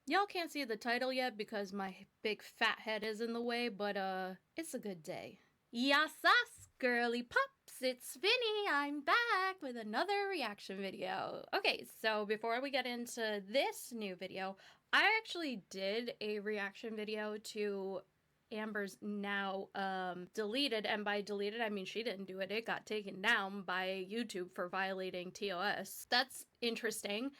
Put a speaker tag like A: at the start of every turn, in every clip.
A: Y'all can't see the title yet because my big fat head is in the way, but it's a good day. Yes, girly pops, it's Vinny. I'm back with another reaction video. Okay, so before we get into this new video, I actually did a reaction video to Amber's now deleted, and by deleted I mean she didn't do it. It got taken down by YouTube for violating TOS. That's interesting.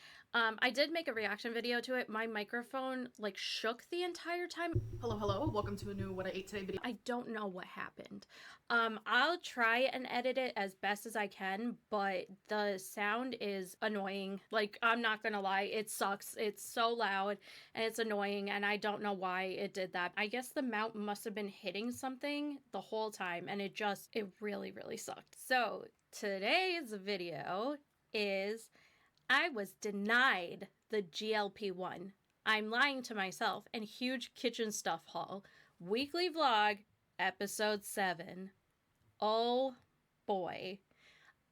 A: I did make a reaction video to it. My microphone like shook the entire time.
B: Hello, welcome to a new What I Ate Today video.
A: I don't know what happened. I'll try and edit it as best as I can, but the sound is annoying. Like, I'm not gonna lie, it sucks. It's so loud and it's annoying, and I don't know why it did that. I guess the mount must have been hitting something the whole time, and it really sucked. So today's video is I was denied the GLP-1. I'm lying to myself, and huge kitchen stuff haul. Weekly vlog, episode 7. Oh boy.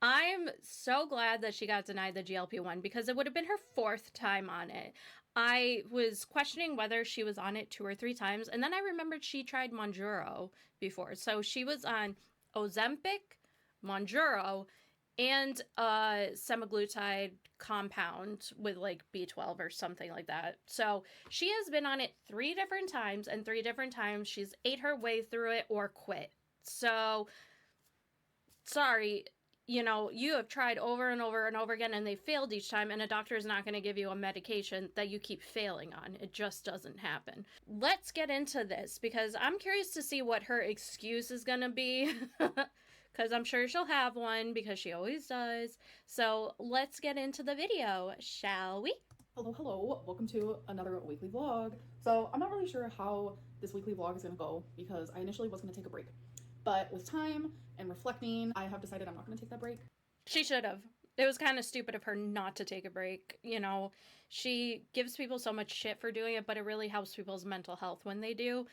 A: I'm so glad that she got denied the GLP-1 because it would have been her 4th time on it. I was questioning whether she was on it 2 or 3 times, and then I remembered she tried Mounjaro before. So she was on Ozempic, Mounjaro, and semaglutide compound with like B12 or something like that. So she has been on it 3 different times, and 3 different times she's ate her way through it or quit. So sorry, you know, you have tried over and over and over again and they failed each time, and a doctor is not going to give you a medication that you keep failing on. It just doesn't happen. Let's get into this because I'm curious to see what her excuse is going to be. Because I'm sure she'll have one because she always does. So let's get into the video, shall we?
B: Hello, welcome to another weekly vlog. So I'm not really sure how this weekly vlog is gonna go because I initially was gonna take a break. But with time and reflecting, I have decided I'm not gonna take that break.
A: She should have. It was kind of stupid of her not to take a break. You know, she gives people so much shit for doing it, but it really helps people's mental health when they do.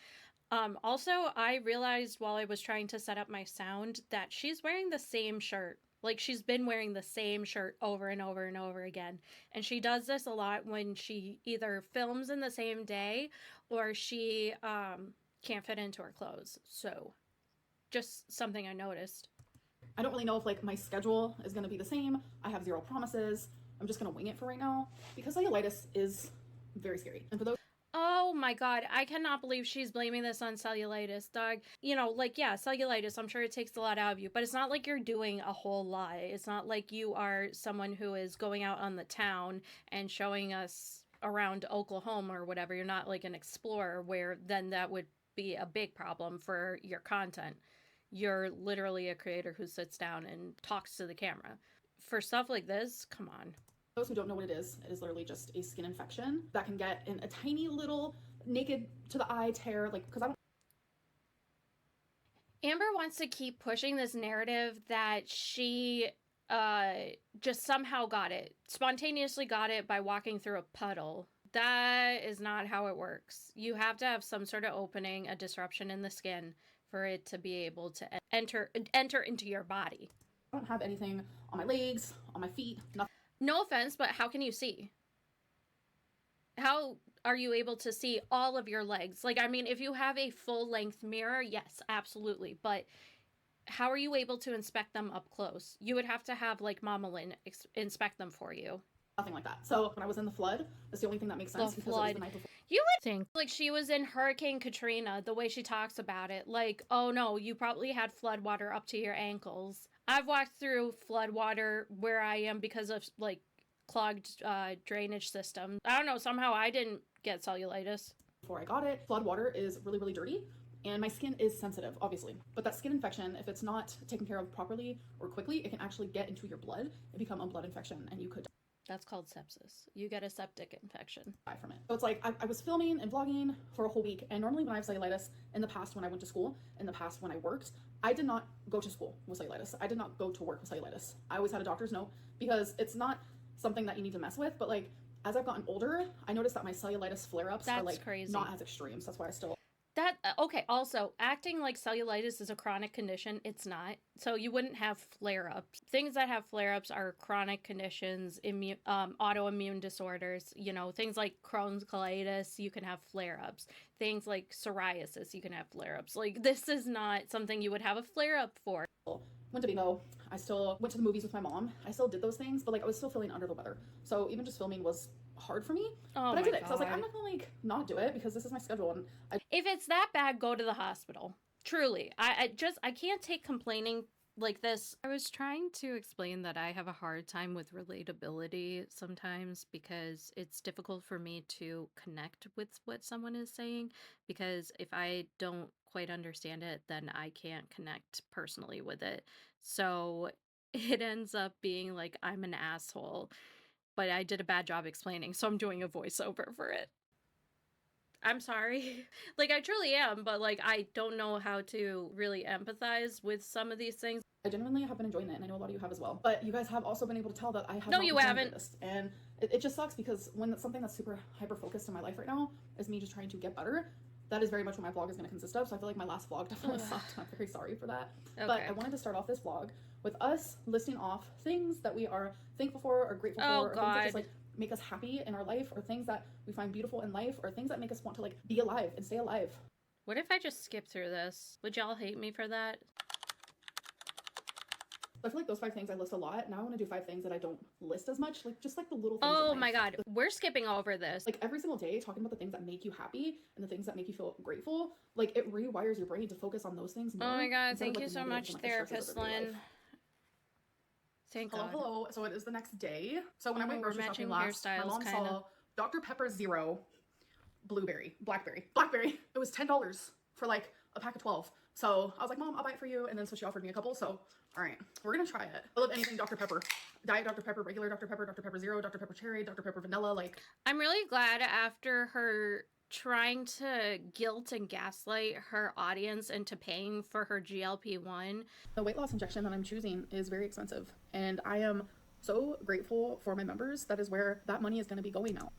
A: Also, I realized while I was trying to set up my sound that she's wearing the same shirt. Like, she's been wearing the same shirt over and over and over again. And she does this a lot when she either films in the same day or she can't fit into her clothes. So, just something I noticed.
B: I don't really know if like my schedule is gonna be the same. I have 0 promises. I'm just gonna wing it for right now because cellulitis is very scary. And for those
A: Oh my god, I cannot believe she's blaming this on cellulitis, dog. You know, like, yeah, cellulitis, I'm sure it takes a lot out of you, but it's not like you're doing a whole lot. It's not like you are someone who is going out on the town and showing us around Oklahoma or whatever. You're not like an explorer where then that would be a big problem for your content. You're literally a creator who sits down and talks to the camera. For stuff like this, come on.
B: those who don't know what it is literally just a skin infection that can get in a tiny little naked to the eye tear, like, because I don't.
A: Amber wants to keep pushing this narrative that she just somehow got it, spontaneously got it by walking through a puddle. That is not how it works. You have to have some sort of opening, a disruption in the skin for it to be able to enter into your body.
B: I don't have anything on my legs, on my feet, nothing.
A: No offense, but how can you see? How are you able to see all of your legs? Like, I mean, if you have a full-length mirror, yes, absolutely. But how are you able to inspect them up close? You would have to have, like, Amberlynn inspect them for you.
B: Nothing like that. So when I was in the flood, that's the only thing that makes sense because it was the night before.
A: You would think like she was in Hurricane Katrina, the way she talks about it. Like, oh no, you probably had flood water up to your ankles. I've walked through flood water where I am because of like clogged drainage system. I don't know, somehow I didn't get cellulitis.
B: Before I got it, flood water is really dirty and my skin is sensitive, obviously. But that skin infection, if it's not taken care of properly or quickly, it can actually get into your blood and become a blood infection and you could.
A: That's called sepsis. You get a septic infection.
B: Die from it. So it's like I was filming and vlogging for a whole week, and normally when I have cellulitis, in the past when I went to school, in the past when I worked, I did not go to school with cellulitis. I did not go to work with cellulitis. I always had a doctor's note because it's not something that you need to mess with, but like as I've gotten older, I noticed that my cellulitis flare-ups are like
A: crazy.
B: Not as extreme. So that's why I still.
A: That okay, also, acting like cellulitis is a chronic condition, it's not. So you wouldn't have flare-ups. Things that have flare-ups are chronic conditions, autoimmune disorders, you know, things like Crohn's colitis, you can have flare-ups. Things like psoriasis, you can have flare-ups. Like, this is not something you would have a flare-up for.
B: Went to bingo. I still went to the movies with my mom. I still did those things, but like I was still feeling under the weather. So even just filming was hard for me.
A: Oh
B: but
A: my
B: I did it because I was like,
A: God.
B: I'm not gonna like not do it because this is my schedule. And
A: If it's that bad, go to the hospital. Truly. I can't take complaining like this. I was trying to explain that I have a hard time with relatability sometimes because it's difficult for me to connect with what someone is saying, because if I don't quite understand it, then I can't connect personally with it. So it ends up being like I'm an asshole, but I did a bad job explaining, so I'm doing a voiceover for it. I'm sorry. Like, I truly am, but like, I don't know how to really empathize with some of these things.
B: I genuinely have been enjoying it, and I know a lot of you have as well. But you guys have also been able to tell that I have
A: No,
B: not
A: you
B: been
A: haven't.
B: this, and it just sucks because when it's something that's super hyper focused in my life right now is me just trying to get better. That is very much what my vlog is going to consist of. So I feel like my last vlog definitely sucked, and I'm very sorry for that.
A: Okay.
B: But I wanted to start off this vlog with us listing off things that we are thankful for or grateful
A: Oh,
B: for, or things that
A: God.
B: just like make us happy in our life, or things that we find beautiful in life, or things that make us want to like be alive and stay alive.
A: What if I just skip through this? Would y'all hate me for that?
B: I feel like those 5 things I list a lot. Now I want to do 5 things that I don't list as much, like just like the little things.
A: Oh my God, we're skipping over this.
B: Like every single day, talking about the things that make you happy and the things that make you feel grateful. Like it rewires your brain to focus on those things more.
A: Oh my God,
B: instead of,
A: thank
B: like,
A: you
B: the
A: so
B: negatives
A: much,
B: and, like, the stresses
A: Therapist
B: of everyday
A: Lynn.
B: life.
A: Thank
B: Hello,
A: God.
B: hello. So it is the next day. So when I went
A: we're
B: grocery shopping
A: matching
B: last, my
A: hairstyles,
B: mom
A: kinda.
B: saw Dr. Pepper Zero, blackberry. It was $10 for like a pack of 12. So I was like, Mom, I'll buy it for you. And then so she offered me a couple. So all right, we're gonna try it. I love anything Dr. Pepper. Diet Dr. Pepper, regular Dr. Pepper, Dr. Pepper Zero, Dr. Pepper Cherry, Dr. Pepper Vanilla. Like,
A: I'm really glad after her trying to guilt and gaslight her audience into paying for her GLP-1.
B: The weight loss injection that I'm choosing is very expensive, and I am so grateful for my members. That is where that money is going to be going now.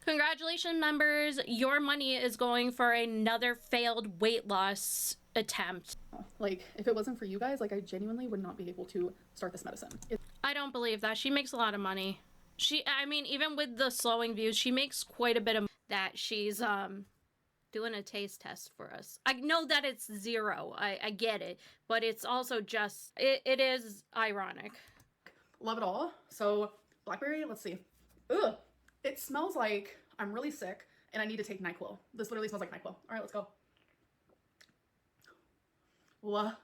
A: Congratulations, members. Your money is going for another failed weight loss attempt.
B: Like, if it wasn't for you guys, like, I genuinely would not be able to start this medicine.
A: I don't believe that. She makes a lot of money. I mean, even with the slowing views, she makes quite a bit of that. She's doing a taste test for us. I know that it's 0. I get it, but it's also just, it is ironic.
B: Love it all. So, blackberry, let's see. Ugh. It smells like I'm really sick and I need to take NyQuil. This literally smells like NyQuil. All right, let's go. What?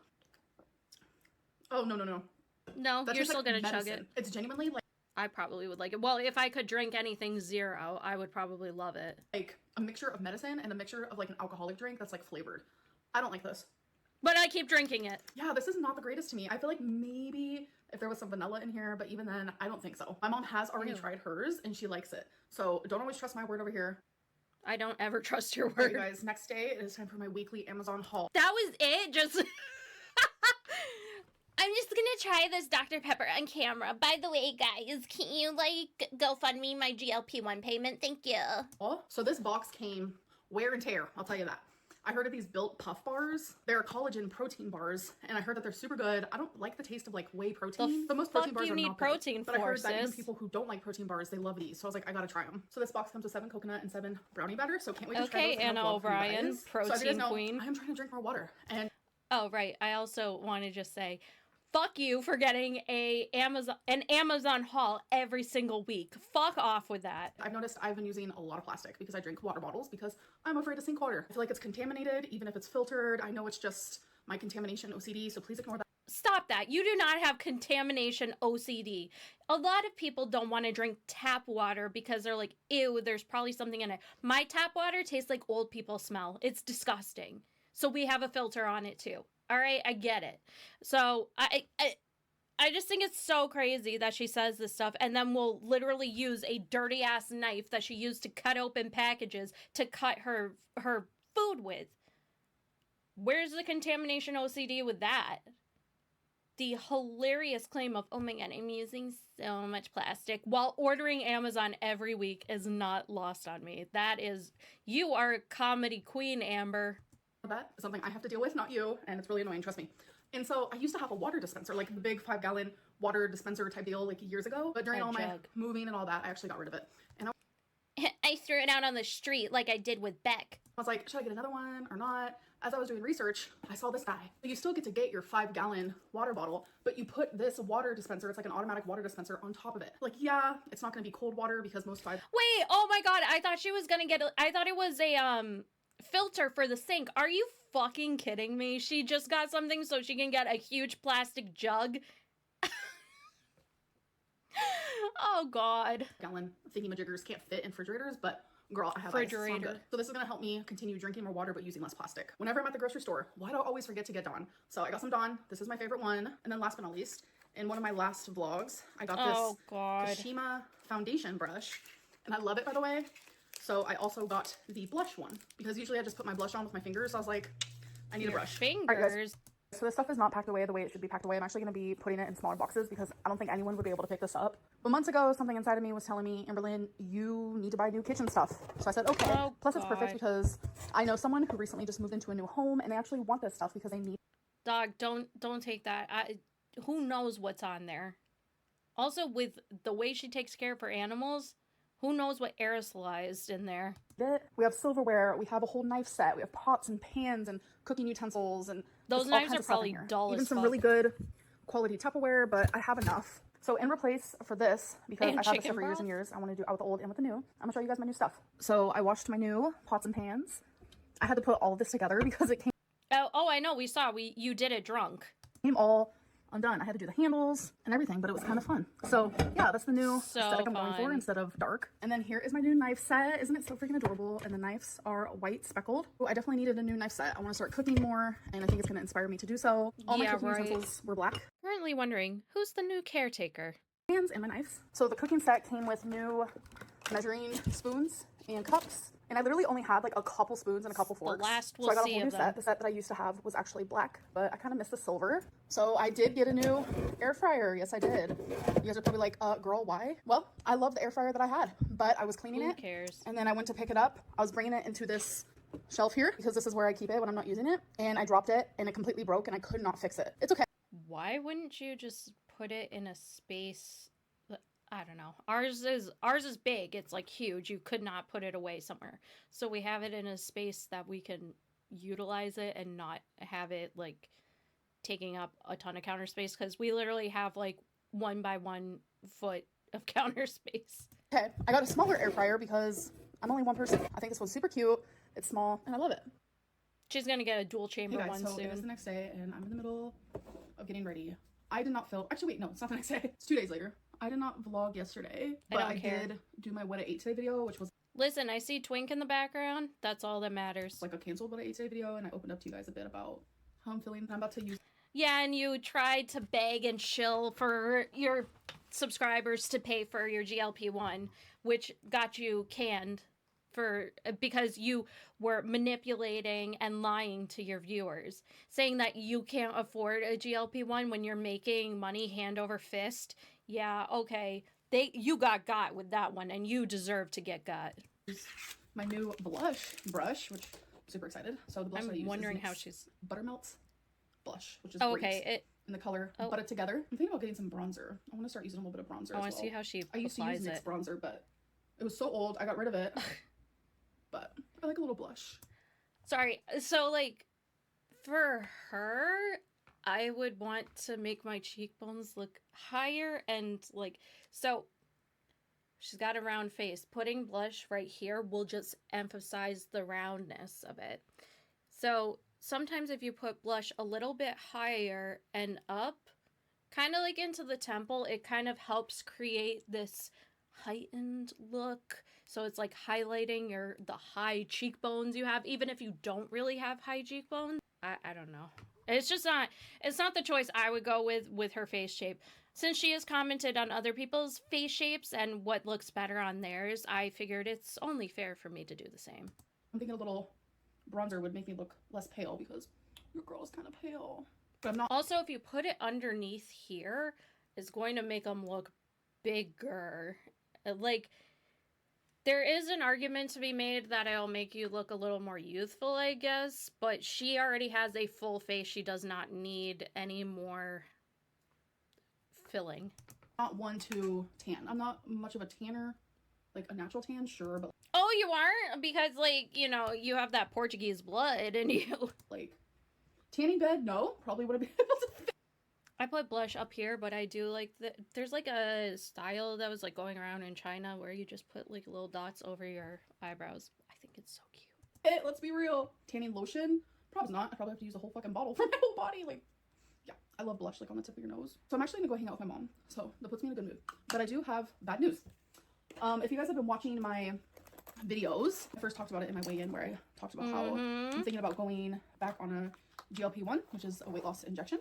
B: Oh, no.
A: No,
B: That's
A: you're
B: just,
A: still
B: like,
A: gonna chug
B: medicine.
A: it.
B: It's genuinely like
A: I probably would like it. Well, if I could drink anything 0, I would probably love it.
B: like a mixture of medicine and a mixture of like an alcoholic drink that's like flavored. I don't like this.
A: But I keep drinking it.
B: Yeah, this is not the greatest to me. I feel like maybe if there was some vanilla in here, but even then, I don't think so. My mom has already
A: Ew.
B: tried hers and she likes it. So don't always trust my word over here.
A: I don't ever trust your
B: All right,
A: word.
B: you guys, next day it is time for my weekly Amazon haul.
A: That was it. Just I'm just gonna try this Dr. Pepper on camera. By the way, guys, can you like GoFundMe my GLP-1 payment? Thank you.
B: So this box came wear and tear, I'll tell you that. I heard of these Built Puff bars. They're collagen protein bars, and I heard that they're super good. I don't like the taste of like whey protein.
A: The
B: most
A: fuck
B: protein bars
A: you
B: are
A: need
B: not
A: protein
B: good. But I heard that even
A: sis?
B: people who don't like protein bars, they love these. So I was like, I gotta try them. So this box comes with 7 coconut and 7 brownie batter. So can't wait to try those.
A: Okay,
B: and
A: Anna
B: I'll vlog for you
A: O'Brien,
B: guys. So as you
A: protein
B: guys know,
A: queen.
B: I am trying to drink more water. And
A: Oh, right. I also want to just say, fuck you for getting an Amazon haul every single week. Fuck off with that.
B: I've noticed I've been using a lot of plastic because I drink water bottles because I'm afraid to sink water. I feel like it's contaminated, even if it's filtered. I know it's just my contamination OCD, so please ignore that.
A: Stop that. You do not have contamination OCD. A lot of people don't want to drink tap water because they're like, ew, there's probably something in it. My tap water tastes like old people smell. It's disgusting. So we have a filter on it too. All right, I get it. So I just think it's so crazy that she says this stuff and then will literally use a dirty ass knife that she used to cut open packages to cut her food with. Where's the contamination OCD with that? the hilarious claim of, oh my god, I'm using so much plastic while ordering Amazon every week is not lost on me. That is, you are a comedy queen, Amber.
B: That is something I have to deal with, not you, and it's really annoying, trust me. And so I used to have a water dispenser, like the big 5-gallon water dispenser type deal, like years ago. But during all my moving and all that, I actually got rid of it. And
A: I threw it out on the street like I did with Beck.
B: I was like, should I get another one or not? As I was doing research, I saw this guy. You still get to get your 5-gallon water bottle, but you put this water dispenser, it's like an automatic water dispenser on top of it. Like, yeah, it's not gonna be cold water because most
A: Wait, oh my god, I thought she was gonna get, I thought it was a, filter for the sink. Are you fucking kidding me? She just got something so she can get a huge plastic jug. Oh god.
B: Gallon thingy-majiggers can't fit in refrigerators, but girl, I have
A: refrigerator.
B: So this is gonna help me continue drinking more water but using less plastic. Whenever I'm at the grocery store, why do I always forget to get Dawn? So I got some Dawn. This is my favorite one. And then last but not least, in one of my last vlogs, I got this Kashima foundation brush. And I love it, by the way. So I also got the blush one because usually I just put my blush on with my fingers. So I was like, I need a brush.
A: Fingers.
B: All right, guys. So this stuff is not packed away the way it should be packed away. I'm actually going to be putting it in smaller boxes because I don't think anyone would be able to pick this up. But months ago, something inside of me was telling me, Amberlynn, you need to buy new kitchen stuff. So I said, okay.
A: Oh,
B: plus it's perfect because I know someone who recently just moved into a new home and they actually want this stuff because they need.
A: Dog, don't take that. Who knows what's on there? Also, with the way she takes care of her animals, who knows what aerosolized in there?
B: We have silverware, we have a whole knife set, we have pots and pans and cooking utensils, and
A: those knives are probably dull as fuck.
B: Even some really good quality Tupperware, but I have enough. So in replace for this, because I've had this stuff for years and years, I want to do out with the old and with the new. I'm gonna show you guys my new stuff. So I washed my new pots and pans. I had to put all of this together because it came.
A: Oh, I know. We saw. You did it drunk.
B: Came all undone. I had to do the handles and everything, but it was kind of fun. So yeah, that's the new aesthetic I'm going for instead of dark. And then here is my new knife set. Isn't it so freaking adorable? And the knives are white speckled. Oh, I definitely needed a new knife set. I want to start cooking more, and I think it's going to inspire me to do so. All my cooking utensils were black.
A: Currently wondering, who's the new caretaker?
B: Hands and my knives. So the cooking set came with new measuring spoons and cups. And I literally only had like a couple spoons and a couple forks.
A: The last
B: so I got a whole new set. The set that I used to have was actually black, but I kind of missed the silver. So I did get a new air fryer. Yes, I did. You guys are probably like, girl, why? Well, I love the air fryer that I had, but I was cleaning it.
A: Who cares?
B: And then I went to pick it up. I was bringing it into this shelf here because this is where I keep it when I'm not using it. And I dropped it and it completely broke and I could not fix it. It's okay.
A: Why wouldn't you just put it in a space? I don't know. Ours is big. It's like huge. You could not put it away somewhere. So we have it in a space that we can utilize it and not have it like taking up a ton of counter space because we literally have like 1 by 1 foot of counter space.
B: Okay, I got a smaller air fryer because I'm only one person. I think this one's super cute. It's small and I love it.
A: She's gonna get a dual chamber one soon.
B: It is the next day and I'm in the middle of getting ready. I did not film. Actually, wait, no, it's not the next day. It's 2 days later. I did not vlog yesterday, but I did do my What I Ate Today video, which was...
A: Listen, I see Twink in the background. That's all that matters.
B: Like a canceled What I Ate Today video, and I opened up to you guys a bit about how I'm feeling. I'm about to use...
A: Yeah, and you tried to beg and shill for your subscribers to pay for your GLP-1, which got you canned because you were manipulating and lying to your viewers, saying that you can't afford a GLP-1 when you're making money hand over fist. Yeah, okay. You got with that one, and you deserve to get got.
B: My new blush brush, which I'm super excited. So the blush
A: I'm
B: that I use
A: wondering
B: is
A: how she's
B: Buttermelts blush, which is
A: great.
B: In the color Butt It Together. I'm thinking about getting some bronzer. I want to start using a little bit of bronzer. I want to
A: see how she
B: I used to use NYX bronzer, but it was so old. I got rid of it. But I like a little blush.
A: Sorry. So like for her, I would want to make my cheekbones look higher and like, so she's got a round face. Putting blush right here will just emphasize the roundness of it. So sometimes if you put blush a little bit higher and up, kind of like into the temple, it kind of helps create this heightened look. So it's like highlighting the high cheekbones you have, even if you don't really have high cheekbones. I don't know. It's not the choice I would go with her face shape. Since she has commented on other people's face shapes and what looks better on theirs, I figured it's only fair for me to do the same.
B: I'm thinking a little bronzer would make me look less pale because your girl is kind of pale. but I'm not.
A: Also, if you put it underneath here, it's going to make them look bigger. Like, there is an argument to be made that it'll make you look a little more youthful, I guess, but she already has a full face. She does not need any more filling.
B: Not one to tan. I'm not much of a tanner, like a natural tan, sure, but
A: oh, you aren't? Because, like, you know, you have that Portuguese blood in you.
B: Like, tanning bed, no, probably wouldn't be able to fit.
A: I put blush up here, but I do like there's like a style that was like going around in China where you just put like little dots over your eyebrows. I think it's so cute.
B: Hey, let's be real. Tanning lotion, probably not. I probably have to use a whole fucking bottle for my whole body. Like, yeah, I love blush like on the tip of your nose. So I'm actually gonna go hang out with my mom. So that puts me in a good mood. But I do have bad news. If you guys have been watching my videos, I first talked about it in my weigh-in where I talked about how I'm thinking about going back on a GLP-1, which is a weight loss injection.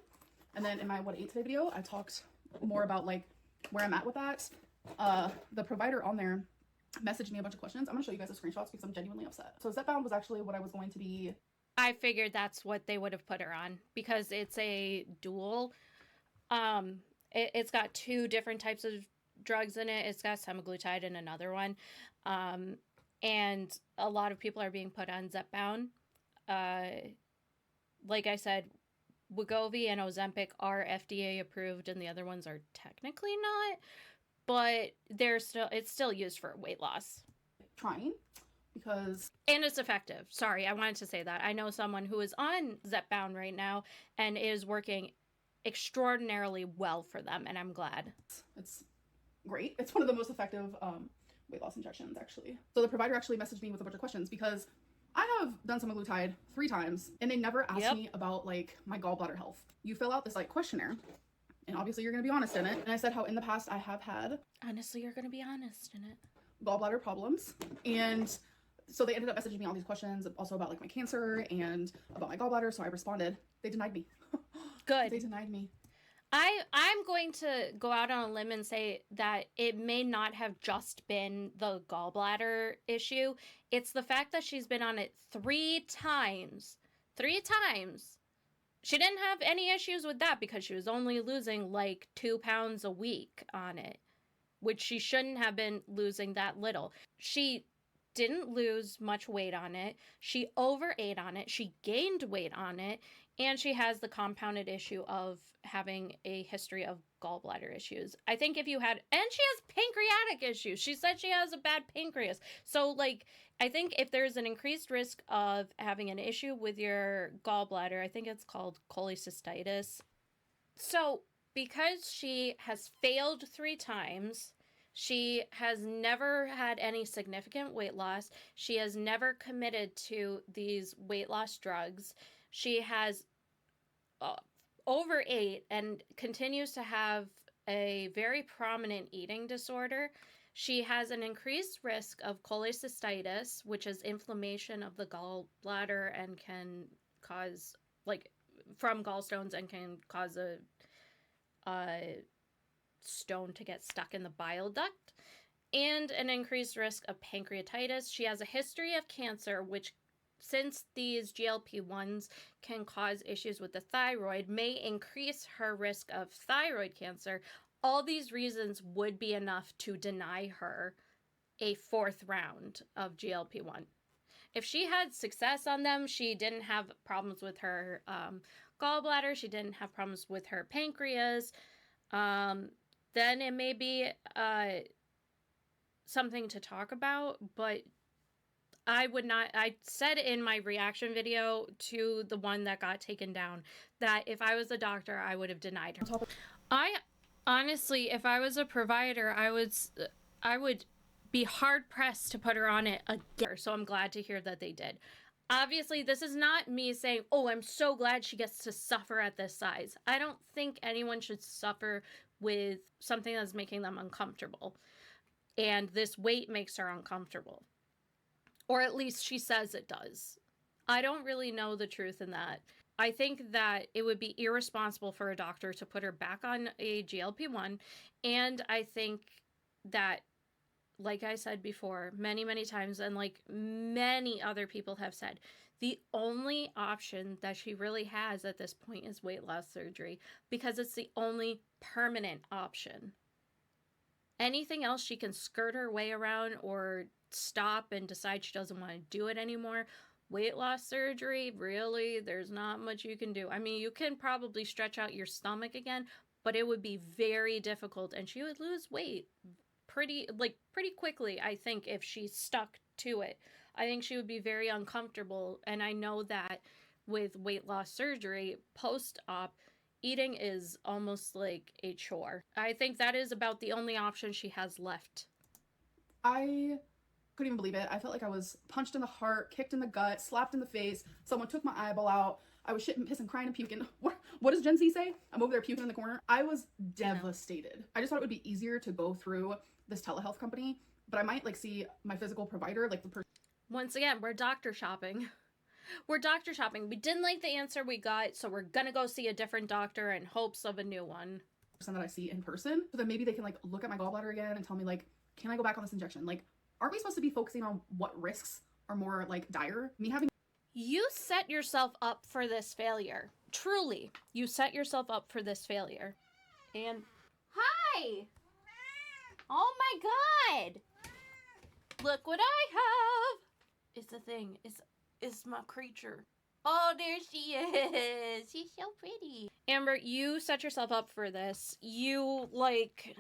B: And then in my What I Ate Today video, I talked more about like where I'm at with that. The provider on there messaged me a bunch of questions. I'm gonna show you guys the screenshots because I'm genuinely upset. So Zepbound was actually what I was going to be.
A: I figured that's what they would have put her on because it's a dual. It's got two different types of drugs in it. It's got semaglutide and another one. And a lot of people are being put on Zepbound. Like I said, Wegovy and Ozempic are FDA approved and the other ones are technically not, but it's still used for weight loss.
B: Trying because
A: and it's effective. Sorry, I wanted to say that. I know someone who is on Zepbound right now and is working extraordinarily well for them, and I'm glad.
B: It's great. It's one of the most effective weight loss injections, actually. So the provider actually messaged me with a bunch of questions because I have done semaglutide 3 times and they never asked me about like my gallbladder health. You fill out this like questionnaire and obviously you're going to be honest in it. And I said how in the past I have had.
A: Honestly, you're going to be honest in it.
B: Gallbladder problems. And so they ended up messaging me all these questions also about like my cancer and about my gallbladder. So I responded. They denied me.
A: Good.
B: They denied me.
A: I'm going to go out on a limb and say that it may not have just been the gallbladder issue. It's the fact that she's been on it 3 times. 3 times. She didn't have any issues with that because she was only losing like 2 pounds a week on it, which she shouldn't have been losing that little. She didn't lose much weight on it. She overate on it. She gained weight on it. And she has the compounded issue of having a history of gallbladder issues. I think if you had, and she has pancreatic issues. She said she has a bad pancreas. So like, I think if there's an increased risk of having an issue with your gallbladder, I think it's called cholecystitis. So because she has failed 3 times, she has never had any significant weight loss. She has never committed to these weight loss drugs. She has overate and continues to have a very prominent eating disorder. She has an increased risk of cholecystitis, which is inflammation of the gallbladder and can cause, like, from gallstones and can cause a stone to get stuck in the bile duct, and an increased risk of pancreatitis. She has a history of cancer, which, since these GLP-1s can cause issues with the thyroid, may increase her risk of thyroid cancer. All these reasons would be enough to deny her a 4th round of GLP-1. If she had success on them, she didn't have problems with her gallbladder, she didn't have problems with her pancreas, then it may be something to talk about, but I would not. I said in my reaction video to the one that got taken down that if I was a doctor, I would have denied her. I honestly, if I was a provider, I would be hard pressed to put her on it again. So I'm glad to hear that they did. Obviously, this is not me saying, oh, I'm so glad she gets to suffer at this size. I don't think anyone should suffer with something that's making them uncomfortable. And this weight makes her uncomfortable. Or at least she says it does. I don't really know the truth in that. I think that it would be irresponsible for a doctor to put her back on a GLP-1. And I think that, like I said before, many, many times, and like many other people have said, The only option that she really has at this point is weight loss surgery because it's the only permanent option. Anything else she can skirt her way around or stop and decide she doesn't want to do it anymore. Weight loss surgery, really, there's not much you can do. I mean, you can probably stretch out your stomach again, but it would be very difficult and she would lose weight pretty quickly, I think, if she stuck to it. I think she would be very uncomfortable, and I know that with weight loss surgery post-op, eating is almost like a chore. I think that is about the only option she has left.
B: I couldn't even believe it. I felt like I was punched in the heart, kicked in the gut, slapped in the face. Someone took my eyeball out. I was shitting, pissing, crying, and puking. What does Gen Z say? I'm over there puking in the corner. I was devastated. I just thought it would be easier to go through this telehealth company, but I might like see my physical provider, like the person.
A: Once again, we're doctor shopping. We're doctor shopping. We didn't like the answer we got, so we're gonna go see a different doctor in hopes of a new one.
B: That I see in person, so then maybe they can like look at my gallbladder again and tell me like, can I go back on this injection? Like, aren't we supposed to be focusing on what risks are more like dire? Me having
A: You set yourself up for this failure. Truly, you set yourself up for this failure. And hi! Oh my god! Look what I have! It's the thing. It's my creature. Oh, there she is. She's so pretty. Amber, you set yourself up for this. You, like,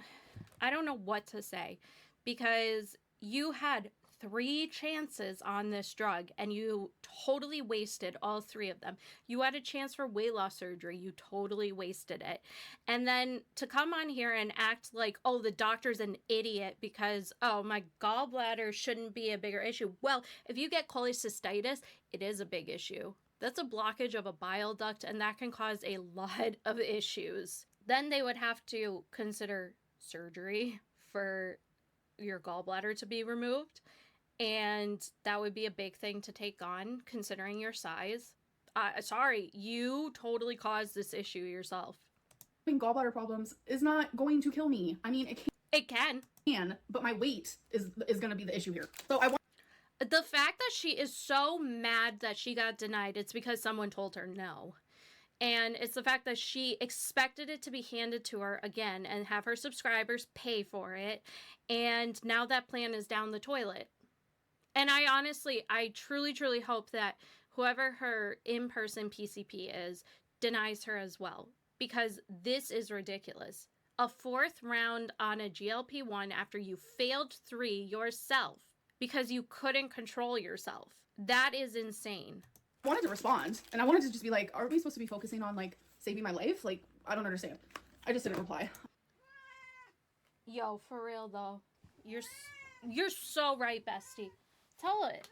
A: I don't know what to say. Because you had 3 chances on this drug and you totally wasted all 3 of them. You had a chance for weight loss surgery. You totally wasted it. And then to come on here and act like, oh, the doctor's an idiot because, oh, my gallbladder shouldn't be a bigger issue. Well, if you get cholecystitis, it is a big issue. That's a blockage of a bile duct and that can cause a lot of issues. Then they would have to consider surgery for your gallbladder to be removed. And that would be a big thing to take on, considering your size. Sorry, you totally caused this issue yourself.
B: having gallbladder problems is not going to kill me. I mean,
A: It can.
B: but my weight is going to be the issue here. So I want.
A: The fact that she is so mad that she got denied, it's because someone told her no. And it's the fact that she expected it to be handed to her again and have her subscribers pay for it. And now that plan is down the toilet. And I truly, truly hope that whoever her in-person PCP is denies her as well. Because this is ridiculous. A 4th round on a GLP-1 after you failed 3 yourself because you couldn't control yourself. That is insane.
B: I wanted to respond, and I wanted to just be like, are we supposed to be focusing on, like, saving my life? Like, I don't understand. I just didn't reply.
A: Yo, for real, though. You're so right, bestie. Tell it.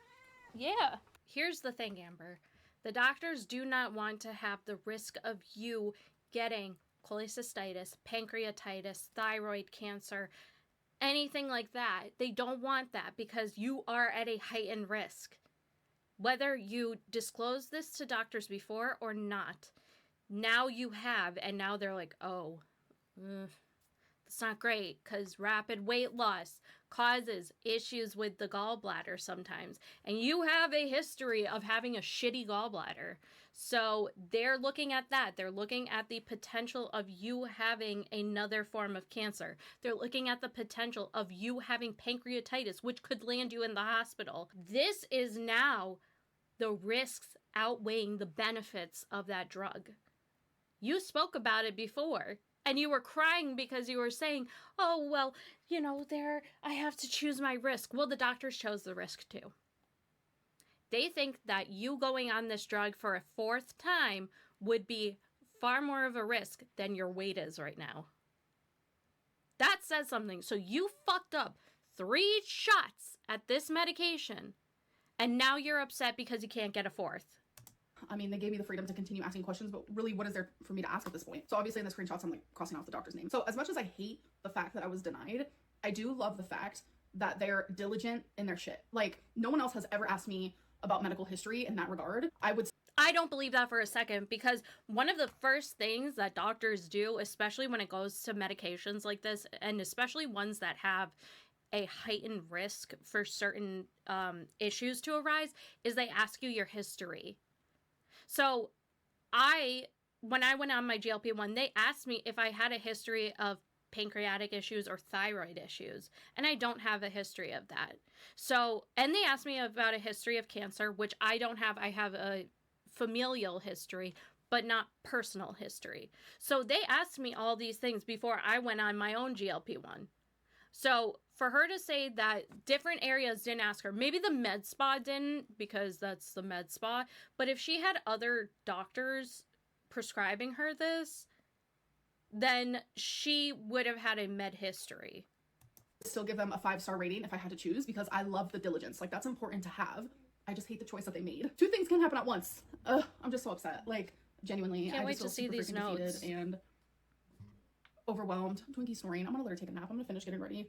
A: Yeah. Here's the thing, Amber. The doctors do not want to have the risk of you getting cholecystitis, pancreatitis, thyroid cancer, anything like that. They don't want that because you are at a heightened risk. Whether you disclose this to doctors before or not, now you have, and now they're like, oh, that's not great because rapid weight loss causes issues with the gallbladder sometimes. And you have a history of having a shitty gallbladder. So they're looking at that. They're looking at the potential of you having another form of cancer. They're looking at the potential of you having pancreatitis, which could land you in the hospital. This is now the risks outweighing the benefits of that drug. You spoke about it before. And you were crying because you were saying, oh, well, you know, I have to choose my risk. Well, the doctors chose the risk too. They think that you going on this drug for a 4th time would be far more of a risk than your weight is right now. That says something. So you fucked up 3 shots at this medication, and now you're upset because you can't get a 4th.
B: I mean, they gave me the freedom to continue asking questions, but really, what is there for me to ask at this point? So obviously in the screenshots, I'm like crossing off the doctor's name. So as much as I hate the fact that I was denied, I do love the fact that they're diligent in their shit. Like, no one else has ever asked me about medical history in that regard. I
A: don't believe that for a second, because one of the first things that doctors do, especially when it goes to medications like this, and especially ones that have a heightened risk for certain issues to arise is they ask you your history. So when I went on my GLP-1, they asked me if I had a history of pancreatic issues or thyroid issues, and I don't have a history of that. So, and they asked me about a history of cancer, which I don't have. I have a familial history, but not personal history. So they asked me all these things before I went on my own GLP-1. So for her to say that different areas didn't ask her, maybe the med spa didn't, because that's the med spa, but if she had other doctors prescribing her this, then she would have had a med history.
B: Still give them a 5-star rating if I had to choose, because I love the diligence. Like, that's important to have. I just hate the choice that they made. 2 things can happen at once. I'm just so upset. Like, genuinely,
A: Can't
B: I
A: wait
B: just
A: to
B: feel
A: see
B: super
A: these
B: freaking
A: notes.
B: defeated and overwhelmed. Twinkie snoring. I'm gonna let her take a nap. I'm gonna finish getting ready.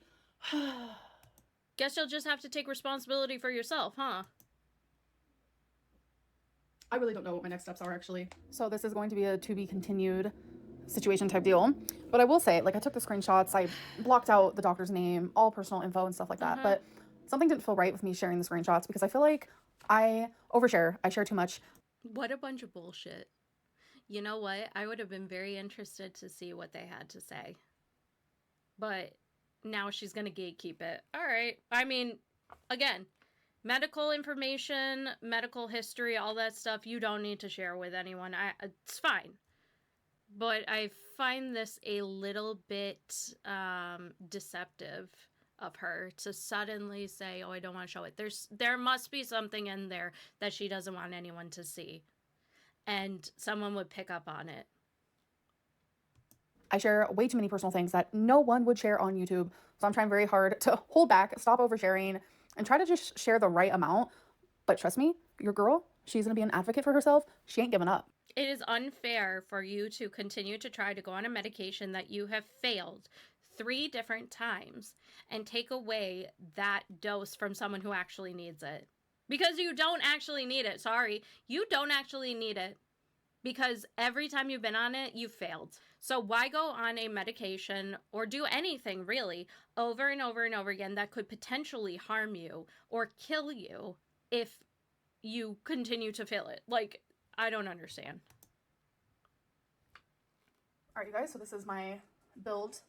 A: Guess you'll just have to take responsibility for yourself, huh?
B: I really don't know what my next steps are, actually. So this is going to be a to be continued situation type deal. But I will say, like, I took the screenshots, I blocked out the doctor's name, all personal info and stuff like that. But something didn't feel right with me sharing the screenshots, because I feel like I overshare. I share too much.
A: What a bunch of bullshit. You know what? I would have been very interested to see what they had to say. But now she's going to gatekeep it. All right. I mean, again, medical information, medical history, all that stuff, you don't need to share with anyone. It's fine. But I find this a little bit deceptive of her to suddenly say, oh, I don't want to show it. There must be something in there that she doesn't want anyone to see. And someone would pick up on it.
B: I share way too many personal things that no one would share on YouTube. So I'm trying very hard to hold back, stop oversharing, and try to just share the right amount. But trust me, your girl, she's going to be an advocate for herself. She ain't giving up.
A: It is unfair for you to continue to try to go on a medication that you have failed 3 different times and take away that dose from someone who actually needs it. Because you don't actually need it. Sorry. You don't actually need it. Because every time you've been on it, you've failed. So why go on a medication or do anything really over and over and over again that could potentially harm you or kill you if you continue to fail it? Like, I don't understand.
B: All right, you guys, so this is my build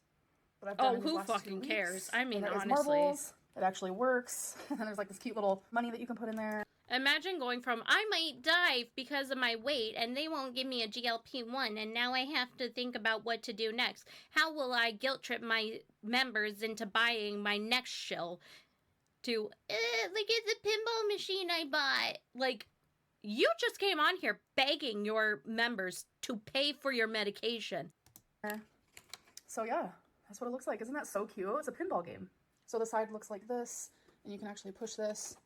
B: that I've done in these
A: who
B: last 2
A: fucking
B: weeks.
A: cares? I mean,
B: And it is
A: honestly.
B: marbles. It actually works. And there's like this cute little money that you can put in there.
A: Imagine going from, I might die because of my weight and they won't give me a GLP-1 and now I have to think about what to do next. How will I guilt trip my members into buying my next shill? To, look at the pinball machine I bought. Like, you just came on here begging your members to pay for your medication.
B: So yeah, that's what it looks like. Isn't that so cute? It's a pinball game. So the side looks like this, and you can actually push this.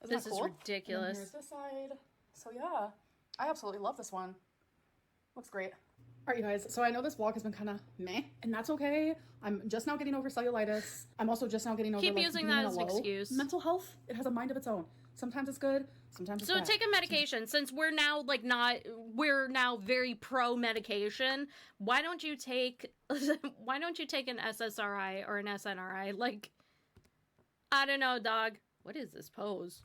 A: This is ridiculous.
B: And here's this side. So yeah, I absolutely love this one. Looks great. All right, you guys, so I know this vlog has been kind of meh, and that's okay. I'm just now getting over cellulitis. I'm also just now getting over,
A: Keep
B: like,
A: using
B: being
A: that
B: in a
A: as an
B: low.
A: excuse.
B: Mental health, it has a mind of its own. Sometimes it's good, sometimes it's
A: So
B: bad.
A: take a medication. Since we're now we're now very pro medication. Why don't you take an SSRI or an SNRI? Like, I don't know, dog. What is this pose?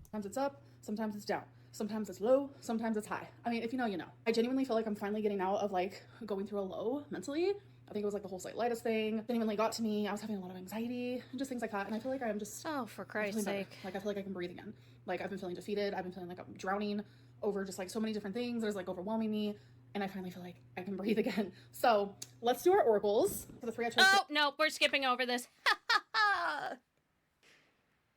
B: Sometimes it's up, sometimes it's down. Sometimes it's low, sometimes it's high. I mean, if you know, you know. I genuinely feel like I'm finally getting out of, like, going through a low mentally. I think it was, like, the whole cellulitis thing. Genuinely got to me. I was having a lot of anxiety and just things like that. And I feel like I'm just...
A: Oh, for Christ's sake.
B: Like, I feel like I can breathe again. Like, I've been feeling defeated. I've been feeling like I'm drowning over just, like, so many different things that is, like, overwhelming me. And I finally feel like I can breathe again. So, let's do our oracles. For the 3 I chose.
A: Oh, no, we're skipping over this.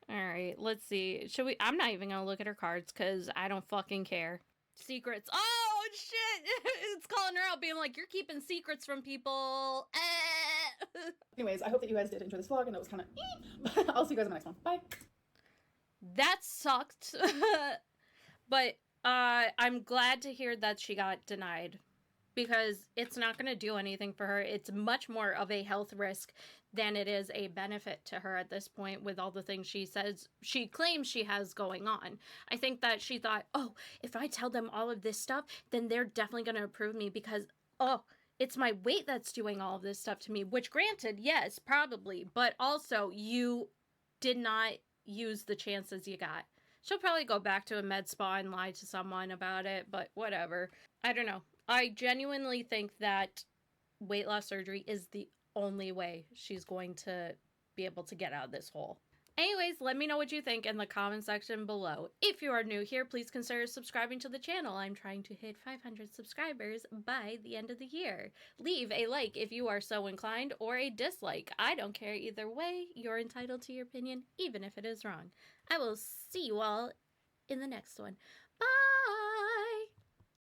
A: All right, let's see. Should we? I'm not even gonna look at her cards because I don't fucking care. Secrets. Oh, shit. It's calling her out, being like, you're keeping secrets from people.
B: Anyways, I hope that you guys did enjoy this vlog and it was kind of... I'll see you guys in the next one. Bye.
A: That sucked. But I'm glad to hear that she got denied, because it's not going to do anything for her. It's much more of a health risk than it is a benefit to her at this point, with all the things she claims she has going on. I think that she thought, oh, if I tell them all of this stuff, then they're definitely going to approve me, because, oh, it's my weight that's doing all of this stuff to me, which granted, yes, probably, but also you did not use the chances you got. She'll probably go back to a med spa and lie to someone about it, but whatever. I don't know. I genuinely think that weight loss surgery is the only way she's going to be able to get out of this hole. Anyways, let me know what you think in the comment section below. If you are new here, please consider subscribing to the channel. I'm trying to hit 500 subscribers by the end of the year. Leave a like if you are so inclined, or a dislike. I don't care either way. You're entitled to your opinion, even if it is wrong. I will see you all in the next one. Bye!